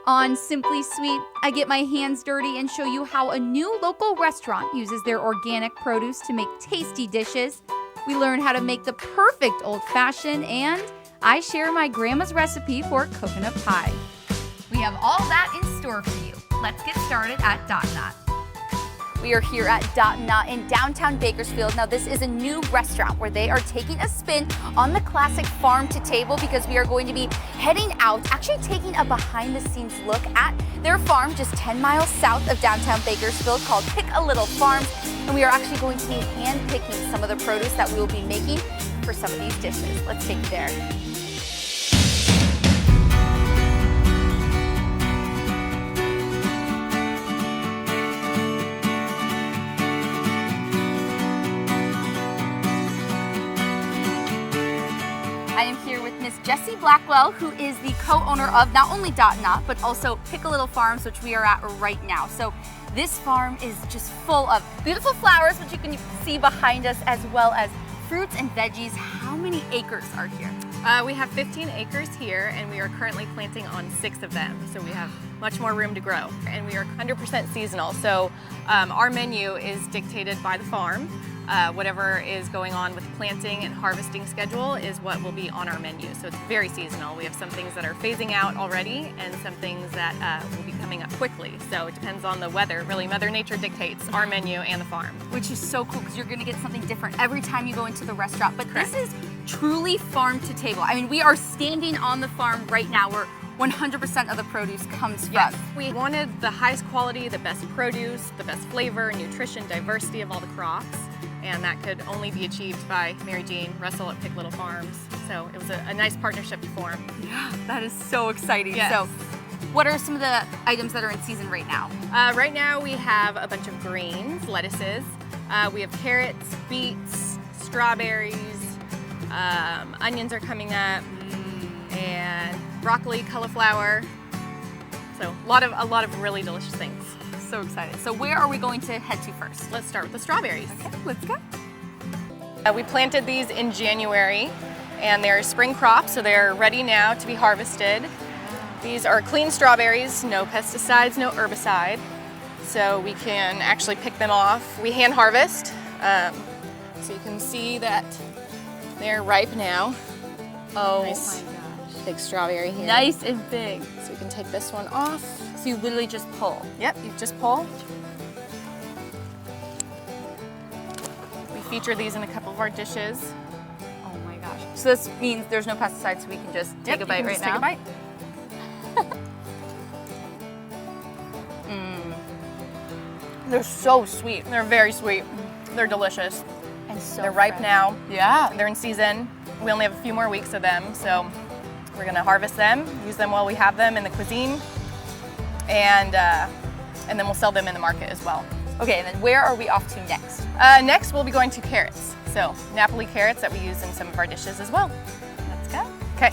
On Simply Sweet, I get my hands dirty and show you how a new local restaurant uses their organic produce to make tasty dishes. We learn how to make the perfect old-fashioned, and I share my grandma's recipe for coconut pie. We have all that in store for you. Let's get started at Dot Knot. We are here at Dot Knot in downtown Bakersfield. Now this is a new restaurant where they are taking a spin on the classic farm to table, because we are going to be heading out, actually taking a behind the scenes look at their farm just 10 miles south of downtown Bakersfield called Pick a Little Farms. And we are actually going to be hand picking some of the produce that we will be making for some of these dishes. Let's take you there. I am here with Miss Jessie Blackwell, who is the co-owner of not only Dot Knot, but also Pick a Little Farms, which we are at right now. So this farm is just full of beautiful flowers, which you can see behind us, as well as fruits and veggies. How many acres are here? We have 15 acres here, and we are currently planting on 6 of them. So we have much more room to grow. And we are 100% seasonal. So our menu is dictated by the farm. Whatever is going on with planting and harvesting schedule is what will be on our menu. So it's very seasonal. We have some things that are phasing out already and some things that will be coming up quickly. So it depends on the weather. Really, Mother Nature dictates our menu and the farm. Which is so cool, because you're gonna get something different every time you go into the restaurant. But Correct. This is truly farm to table. I mean, we are standing on the farm right now where 100% of the produce comes from. Yes. We wanted the highest quality, the best produce, the best flavor, nutrition, diversity of all the crops. And that could only be achieved by Mary Jean, Russell at Pick Little Farms. So it was a nice partnership to form. Yeah, that is so exciting. Yes. So what are some of the items that are in season right now? Right now we have a bunch of greens, lettuces. We have carrots, beets, strawberries, onions are coming up, and broccoli, cauliflower. So a lot of really delicious things. So excited. So where are we going to head to first? Let's start with the strawberries. Okay, let's go. We planted these in January, and they're spring crops, so they're ready now to be harvested. These are clean strawberries, no pesticides, no herbicide, so we can actually pick them off. We hand harvest, so you can see that they're ripe now. Oh Nice. my gosh. Big strawberry here. Nice and big. So we can take this one off. So you literally just pull. Yep, you just pull. We feature these in a couple of our dishes. Oh my gosh. So this means there's no pesticides, so we can just take a bite right now? Take a bite. They're so sweet. They're very sweet. They're delicious. And so They're ripe fresh. now. Yeah. They're in season. We only have a few more weeks of them, so we're gonna harvest them, use them while we have them in the cuisine, and then we'll sell them in the market as well. Okay, and then where are we off to next? Next, we'll be going to carrots. So Napoli carrots that we use in some of our dishes as well. Let's go. Okay.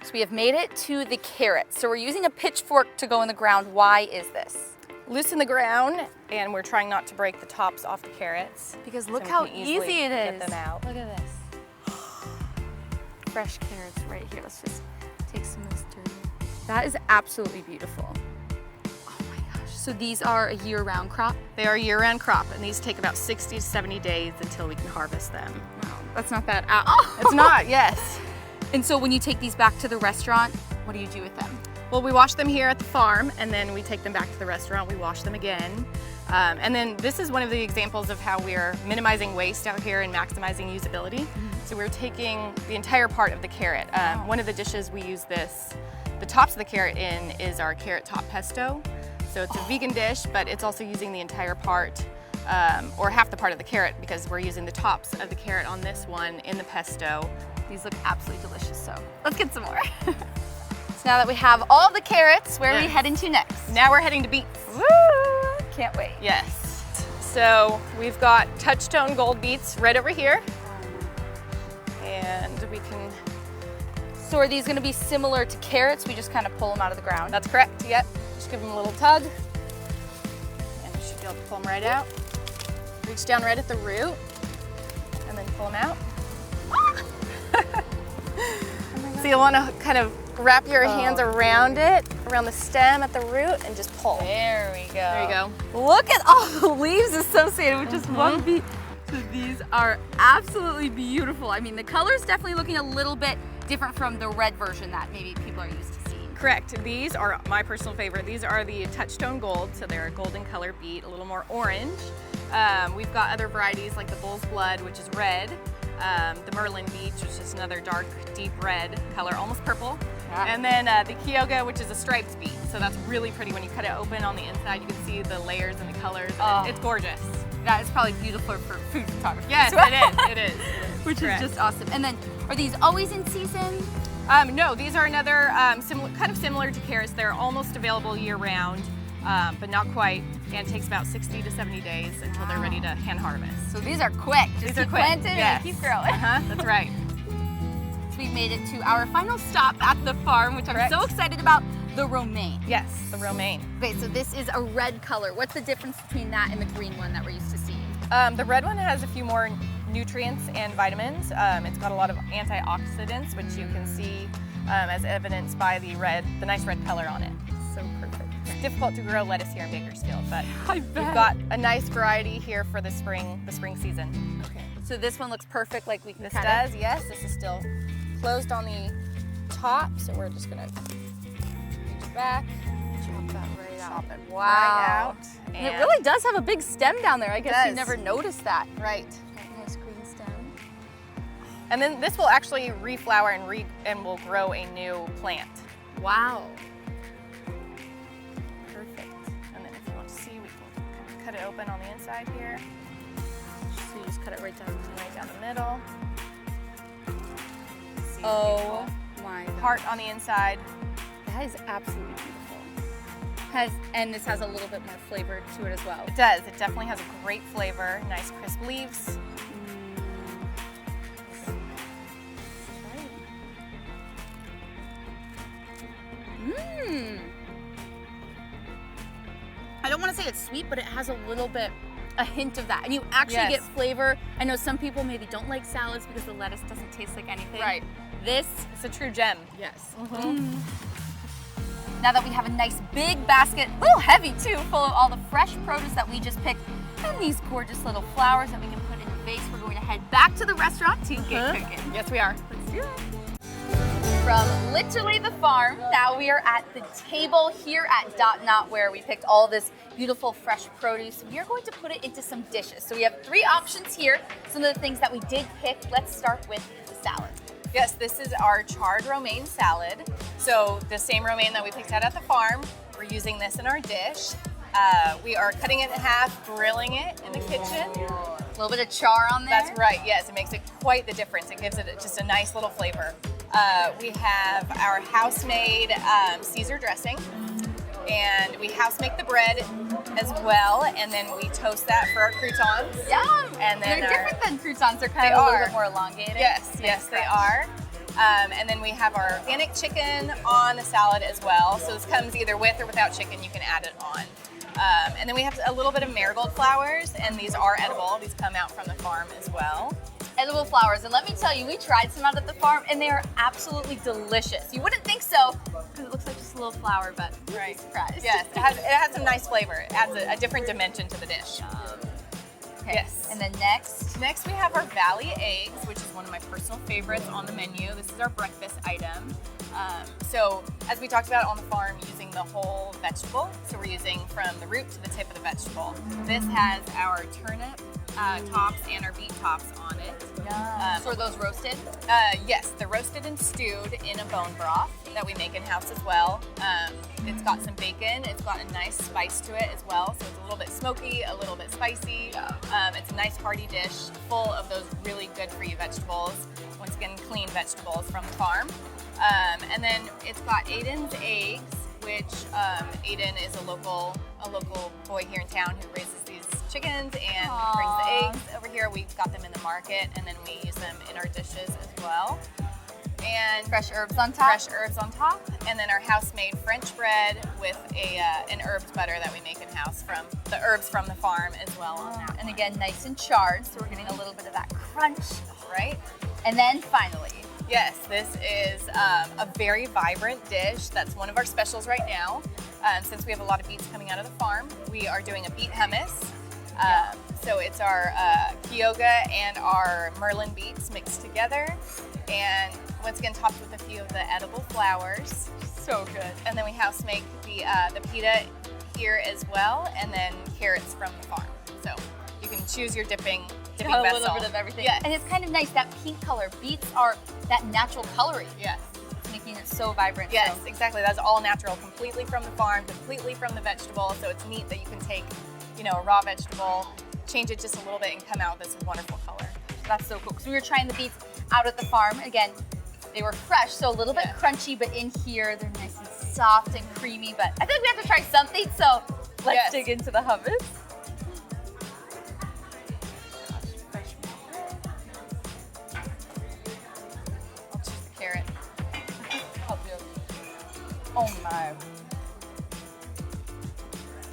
So we have made it to the carrots. So we're using a pitchfork to go in the ground. Why is this? Loosen the ground, and we're trying not to break the tops off the carrots. Because look we how can easily easy it is. get them out. Look at this. Fresh carrots right here. Let's just take some of this dirt. That is absolutely beautiful. Oh my gosh. So these are a year-round crop? They are a year-round crop, and these take about 60 to 70 days until we can harvest them. Wow, that's not bad at all. It's not, yes. And so when you take these back to the restaurant, what do you do with them? Well, we wash them here at the farm, and then we take them back to the restaurant. We wash them again. And then this is one of the examples of how we're minimizing waste out here and maximizing usability. So we're taking the entire part of the carrot. One of the dishes we use the tops of the carrot in is our carrot top pesto. So it's a vegan dish, but it's also using the entire part, or half the part of the carrot, because we're using the tops of the carrot on this one in the pesto. These look absolutely delicious, so let's get some more. So now that we have all the carrots, where are we heading to next? Now we're heading to beets. Woo! Can't wait. Yes. So we've got Touchstone Gold beets right over here. And we can... So are these gonna be similar to carrots? We just kind of pull them out of the ground? That's correct, yep. Just give them a little tug. And you should be able to pull them right out. Reach down right at the root, and then pull them out. See, So you'll want to kind of wrap your hands around it, around the stem at the root, and just pull. There we go. There you go. Look at all the leaves associated with just one beet. So these are absolutely beautiful. I mean, the color's definitely looking a little bit different from the red version that maybe people are used to seeing. Correct. These are my personal favorite. These are the Touchstone Gold, so they're a golden color beet, a little more orange. We've got other varieties like the Bull's Blood, which is red, the Merlin Beach, which is another dark, deep red color, almost purple. Yeah. And then the Kyoga, which is a striped beet. So that's really pretty. When you cut it open on the inside, you can see the layers and the colors. It's gorgeous. That is probably beautiful for food photography. Yes, it is. Which is just awesome. And then, are these always in season? No, these are another kind of similar to carrots. They're almost available year-round, but not quite. And it takes about 60 to 70 days until they're ready to hand harvest. So these are quick. Just these are quick. Planted and keep growing. That's right. So we've made it to our final stop at the farm, which I'm so excited about. The Romaine. Yes, the Romaine. Okay, so this is a red color. What's the difference between that and the green one that we're used to seeing? The red one has a few more nutrients and vitamins. It's got a lot of antioxidants, which you can see as evidenced by the nice red color on it. So perfect. It's difficult to grow lettuce here in Bakersfield, but we've got a nice variety here for the spring season. Okay. So this one looks perfect, like we can This does, yes. This is still closed on the top, so we're just gonna reach back, chop that right out. Chop it right out. And it really does have a big stem down there. I guess you does. never noticed that. Right. Nice green stem. And then this will actually reflower and will grow a new plant. Wow. Perfect. And then if you want to see, we can kind of cut it open on the inside here. So you just cut it right down the middle. See the oh my God. Heart on the inside. That is absolutely beautiful. And this has a little bit more flavor to it as well. It does. It definitely has a great flavor. Nice crisp leaves. I don't want to say it's sweet, but it has a hint of that. And you actually get flavor. I know some people maybe don't like salads because the lettuce doesn't taste like anything. Right. This is a true gem. Yes. Now that we have a nice big basket, a little heavy too, full of all the fresh produce that we just picked, and these gorgeous little flowers that we can put in the vase, we're going to head back to the restaurant to get cooking. Yes, we are. Let's do it. From literally the farm, now we are at the table here at Dot Knot where we picked all this beautiful fresh produce. We are going to put it into some dishes. So we have 3 options here, some of the things that we did pick. Let's start with the salad. Yes, this is our charred romaine salad. So the same romaine that we picked out at the farm, we're using this in our dish. We are cutting it in half, grilling it in the kitchen. A little bit of char on there. That's right, yes, it makes it quite the difference. It gives it just a nice little flavor. We have our house-made Caesar dressing, and we house-make the bread as well, and then we toast that for our croutons. Yum! And then they're different than croutons. They're kind of a little bit more elongated. Yes, they are. And then we have our organic chicken on the salad as well. So this comes either with or without chicken. You can add it on. And then we have a little bit of marigold flowers, and these are edible. These come out from the farm as well. Edible flowers, and let me tell you, we tried some out at the farm, and they are absolutely delicious. You wouldn't think so, because it looks like just a little flower, but you'd be surprised. Yes, it has some nice flavor. It adds a different dimension to the dish. Okay. Yes. And then next we have our Valley eggs, which is one of my personal favorites on the menu. This is our breakfast item. So as we talked about on the farm, using the whole vegetable. So we're using from the root to the tip of the vegetable. This has our turnip tops and our beet tops on it. So are those roasted? Yes, they're roasted and stewed in a bone broth that we make in-house as well. It's got some bacon. It's got a nice spice to it as well. So it's a little bit smoky, a little bit spicy. It's a nice hearty dish full of those really good for you vegetables. Once again, clean vegetables from the farm. And then it's got Aiden's eggs, which Aiden is a local boy here in town who raises these chickens and brings the eggs over here. We've got them in the market, and then we use them in our dishes as well. And fresh herbs on top. And then our house-made French bread with an herbs butter that we make in-house from the herbs from the farm as well on that. And again, nice and charred, so we're getting a little bit of that crunch. Right. And then finally, Yes, this is a very vibrant dish. That's one of our specials right now. Since we have a lot of beets coming out of the farm, we are doing a beet hummus. So it's our Kyoga and our Merlin beets mixed together. And once again, topped with a few of the edible flowers. So good. And then we house make the pita here as well, and then carrots from the farm. So you can choose your dipping vessel. A little bit of everything. Yes. And it's kind of nice, that pink color. Beets are that natural coloring. Yes. It's making it so vibrant. Yes, so. exactly. That's all natural, completely from the farm, completely from the vegetable. So it's neat that you can take, you know, a raw vegetable, change it just a little bit, and come out with this wonderful color. That's so cool. Because we were trying the beets out at the farm. Again, they were fresh, so a little bit crunchy, but in here they're nice and soft and creamy. But I think we have to try something, so let's dig into the hummus. I'll choose the carrot. Oh my.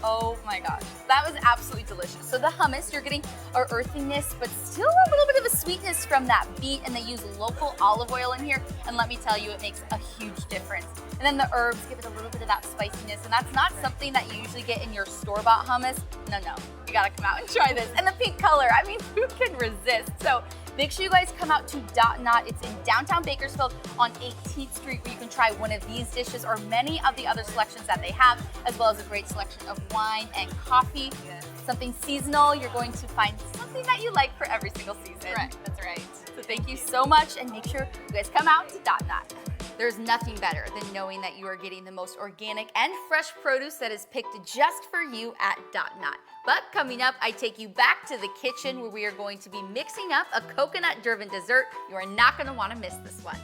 Oh my gosh, that was absolutely delicious. So the hummus, you're getting our earthiness, but still a little bit of a sweetness from that beet, and they use local olive oil in here, and let me tell you, it makes a huge difference. And then the herbs give it a little bit of that spiciness, and that's not something that you usually get in your store-bought hummus. No, you gotta come out and try this. And the pink color, I mean, who can resist? So make sure you guys come out to Dot Knot. It's in downtown Bakersfield on 18th Street, where you can try one of these dishes or many of the other selections that they have, as well as a great selection of wine and coffee. Yes. Something seasonal, you're going to find something that you like for every single season. Correct, that's right. So thank you so much, and make sure you guys come out to Dot Knot. There's nothing better than knowing that you are getting the most organic and fresh produce that is picked just for you at Dot Knot. But coming up, I take you back to the kitchen where we are going to be mixing up a coconut Durban dessert. You are not going to want to miss this one.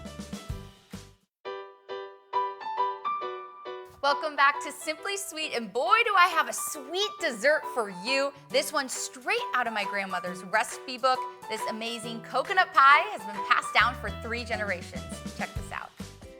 Welcome back to Simply Sweet, and boy do I have a sweet dessert for you. This one straight out of my grandmother's recipe book. This amazing coconut pie has been passed down for 3 generations. Check this out.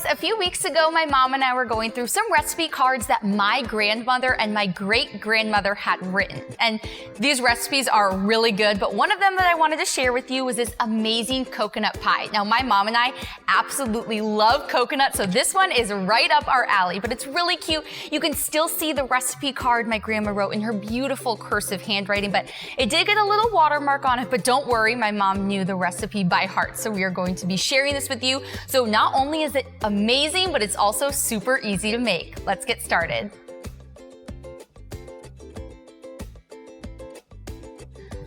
A few weeks ago, my mom and I were going through some recipe cards that my grandmother and my great-grandmother had written. And these recipes are really good, but one of them that I wanted to share with you was this amazing coconut pie. Now, my mom and I absolutely love coconut, so this one is right up our alley, but it's really cute. You can still see the recipe card my grandma wrote in her beautiful cursive handwriting, but it did get a little watermark on it, but don't worry, my mom knew the recipe by heart, so we are going to be sharing this with you. So not only is it amazing, but it's also super easy to make. Let's get started.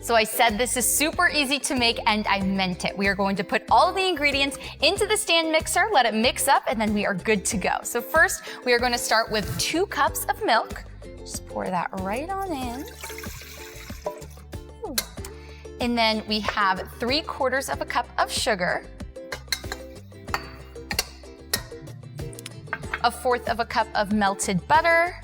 So I said this is super easy to make, and I meant it. We are going to put all of the ingredients into the stand mixer, let it mix up, and then we are good to go. So first, we are going to start with 2 cups of milk. Just pour that right on in. And then we have 3/4 of a cup of sugar. 1/4 of a cup of melted butter.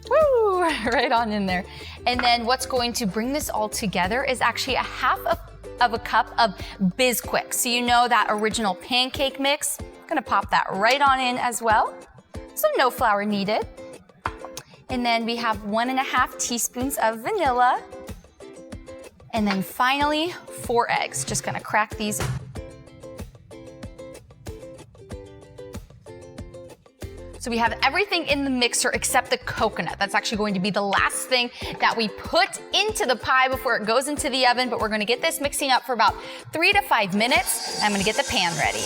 Woo, right on in there. And then what's going to bring this all together is actually 1/2 of a cup of Bisquick. So you know that original pancake mix. I'm gonna pop that right on in as well. So no flour needed. And then we have 1.5 teaspoons of vanilla. And then finally, 4 eggs. Just gonna crack these. So we have everything in the mixer except the coconut. That's actually going to be the last thing that we put into the pie before it goes into the oven, but we're gonna get this mixing up for about 3 to 5 minutes. And I'm gonna get the pan ready.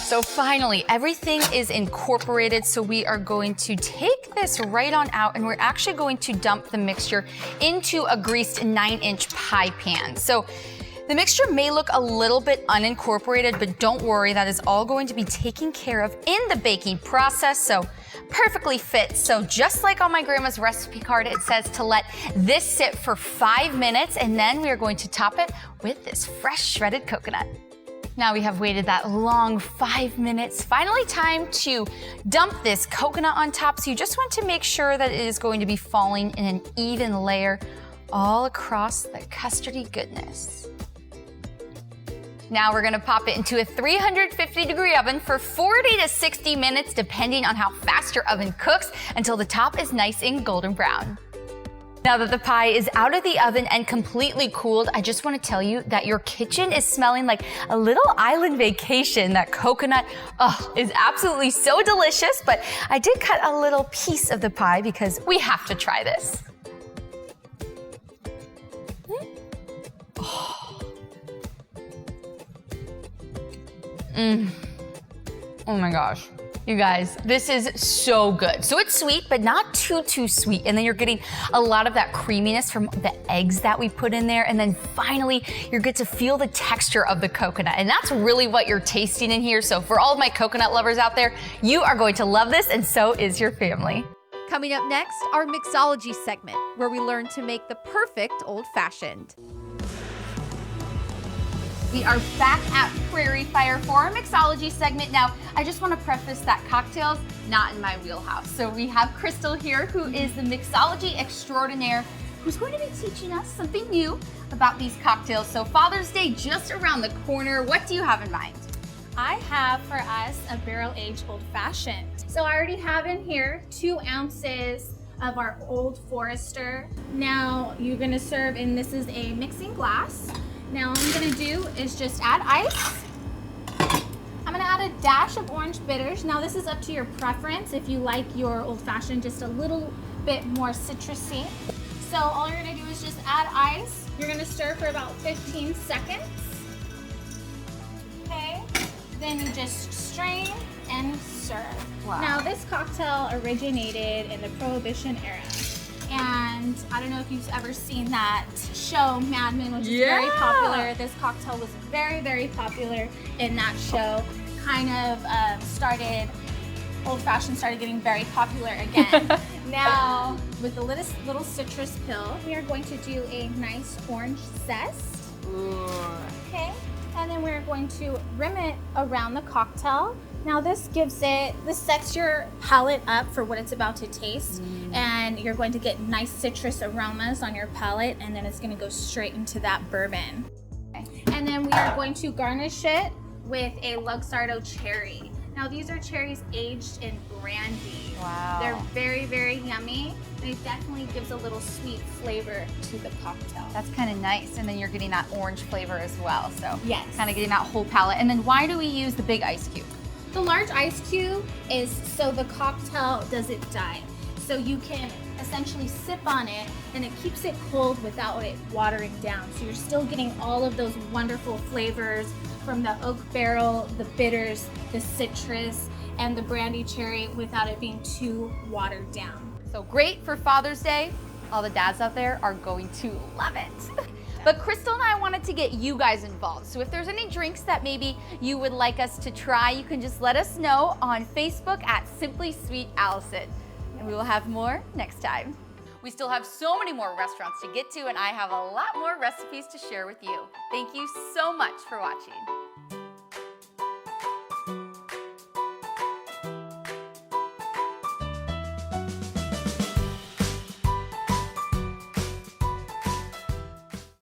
So finally, everything is incorporated, so we are going to take this right on out, and we're actually going to dump the mixture into a greased 9-inch pie pan. So the mixture may look a little bit unincorporated, but don't worry, that is all going to be taken care of in the baking process, so perfectly fit. So just like on my grandma's recipe card, it says to let this sit for 5 minutes, and then we are going to top it with this fresh shredded coconut. Now we have waited that long 5 minutes. Finally time to dump this coconut on top, so you just want to make sure that it is going to be falling in an even layer all across the custardy goodness. Now we're gonna pop it into a 350-degree oven for 40 to 60 minutes, depending on how fast your oven cooks, until the top is nice and golden brown. Now that the pie is out of the oven and completely cooled, I just want to tell you that your kitchen is smelling like a little island vacation. That coconut, is absolutely so delicious, but I did cut a little piece of the pie because we have to try this. Oh my gosh. You guys, this is so good. So it's sweet, but not too sweet. And then you're getting a lot of that creaminess from the eggs that we put in there. And then finally, you get to feel the texture of the coconut. And that's really what you're tasting in here. So for all of my coconut lovers out there, you are going to love this, and so is your family. Coming up next, our mixology segment, where we learn to make the perfect old-fashioned. We are back at Prairie Fire for our mixology segment. Now, I just want to preface that cocktails, not in my wheelhouse. So we have Crystal here, who is the mixology extraordinaire, who's going to be teaching us something new about these cocktails. So Father's Day just around the corner. What do you have in mind? I have for us a barrel-aged old-fashioned. So I already have in here 2 ounces of our Old Forester. Now you're gonna serve, and this is a mixing glass. Now all I'm gonna do is just add ice. I'm gonna add a dash of orange bitters. Now this is up to your preference if you like your old-fashioned just a little bit more citrusy. So all you're gonna do is just add ice. You're gonna stir for about 15 seconds. Okay, then you just strain and serve. Wow. Now this cocktail originated in the Prohibition era. And I don't know if you've ever seen that show, Mad Men, which is very popular. This cocktail was very popular in that show. Kind of started, old-fashioned started getting very popular again. Now, with the little citrus pill, we are going to do a nice orange zest. Ooh. Okay, and then we're going to rim it around the cocktail. Now this sets your palate up for what it's about to taste, and you're going to get nice citrus aromas on your palate, and then it's going to go straight into that bourbon. Okay. And then we are going to garnish it with a Luxardo cherry. Now these are cherries aged in brandy. Wow. They're very yummy, and it definitely gives a little sweet flavor to the cocktail. That's kind of nice. And then you're getting that orange flavor as well. So yes, kind of getting that whole palate. And then why do we use the big ice cube? The large ice cube is so the cocktail doesn't die. So you can essentially sip on it, and it keeps it cold without it watering down. So you're still getting all of those wonderful flavors from the oak barrel, the bitters, the citrus, and the brandy cherry without it being too watered down. So great for Father's Day. All the dads out there are going to love it. But Crystal and I wanted to get you guys involved. So if there's any drinks that maybe you would like us to try, you can just let us know on Facebook at Simply Sweet Allison. And we will have more next time. We still have so many more restaurants to get to, and I have a lot more recipes to share with you. Thank you so much for watching.